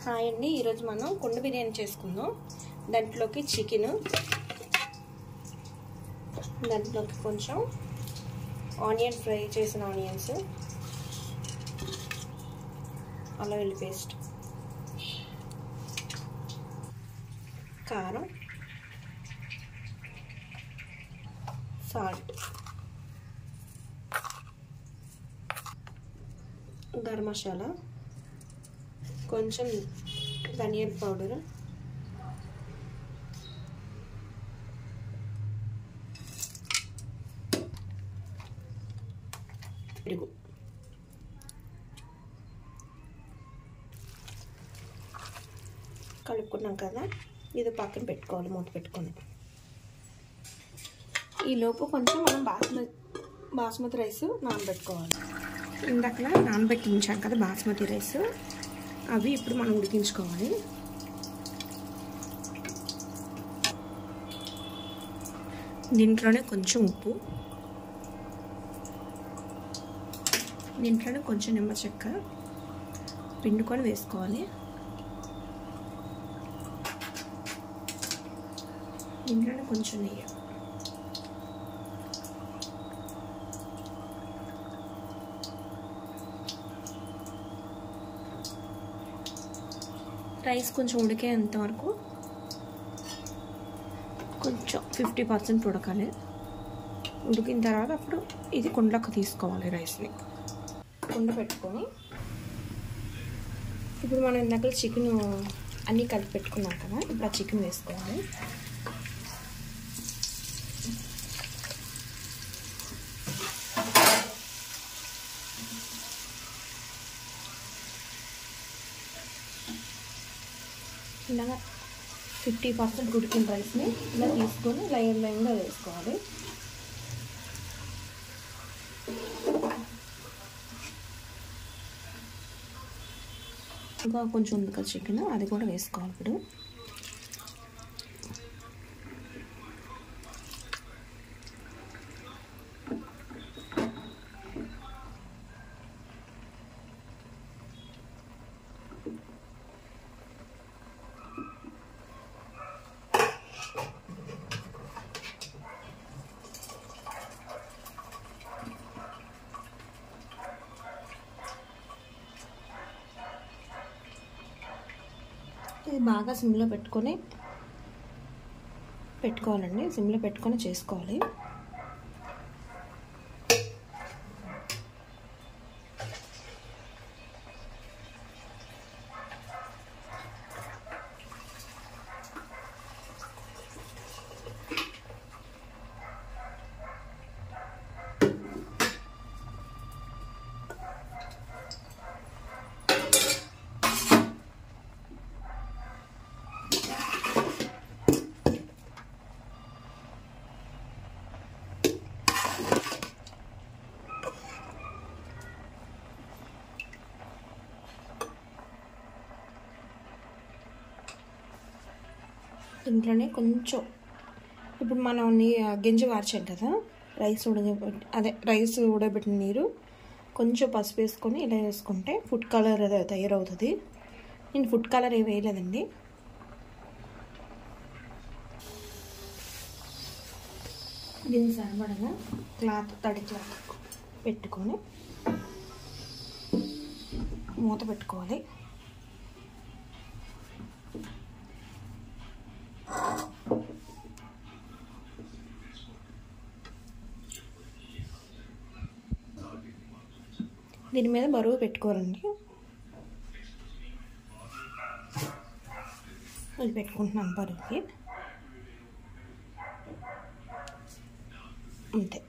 Hi అండి, ఈరోజు మనం కుండ బిర్యానీ చేసుకుందాం. దాంట్లోకి చికెన్, దాంట్లోకి కొంచెం ఆనియన్ ఫ్రై చేసిన ఆనియన్స్, అల్లం వెల్లుల్లి పేస్ట్, కారం, సాల్ట్, గరం మసాలా, కొంచెం ధనియాల పౌడర్, పెరుగు, కలుపుకున్నాం కదా. ఇది పక్కన పెట్టుకోవాలి, మూత పెట్టుకొని. ఈలోపు కొంచెం మనం బాస్మతి రైస్ నానబెట్టుకోవాలి. ఇందాకలా నానబెట్టి ఉంచాం కదా బాస్మతి రైస్, అవి ఇప్పుడు మనం ఉడికించుకోవాలి. దీంట్లోనే కొంచెం ఉప్పు, దీంట్లోనే కొంచెం నిమ్మ చెక్క పిండుకొని వేసుకోవాలి. దీంట్లోనే కొంచెం నెయ్యి, రైస్ కొంచెం ఉడికేంత వరకు కొంచెం 50% ఉడకాలి. ఉడికిన తర్వాత అప్పుడు ఇది కుండలోకి తీసుకోవాలి. రైస్ని కుండ పెట్టుకొని ఇప్పుడు మనం ఇందాక చికెన్ అన్నీ కలిపి పెట్టుకున్నాం కదా, ఇప్పుడు ఆ చికెన్ వేసుకోవాలి. ఇలాగా 50% ఉడికిన రైస్ని ఇలా తీసుకొని లైన్గా వేసుకోవాలి. ఇంకా కొంచెం ఉంది కదా చికెన్, అది కూడా వేసుకోవాలి. ఇప్పుడు ఇది బాగా సిమ్లో పెట్టుకోవాలండి. సిమ్లో పెట్టుకొని చేసుకోవాలి. ఇంట్లోనే కొంచెం ఇప్పుడు మనం గింజ వార్చాం కదా, రైస్ ఉడకబెట్టిన నీరు, కొంచెం పసుపు వేసుకొని ఇలా వేసుకుంటే ఫుడ్ కలర్ తయారవుతుంది. నేను ఫుడ్ కలర్ ఏమి వేయలేదండి. దీన్ని సరిపడగా తడి క్లాత్ పెట్టుకొని మూత పెట్టుకోవాలి. దీని మీద బరువు పెట్టుకోవాలండి. అది పెట్టుకుంటున్నాను బరువుకి, అంతే.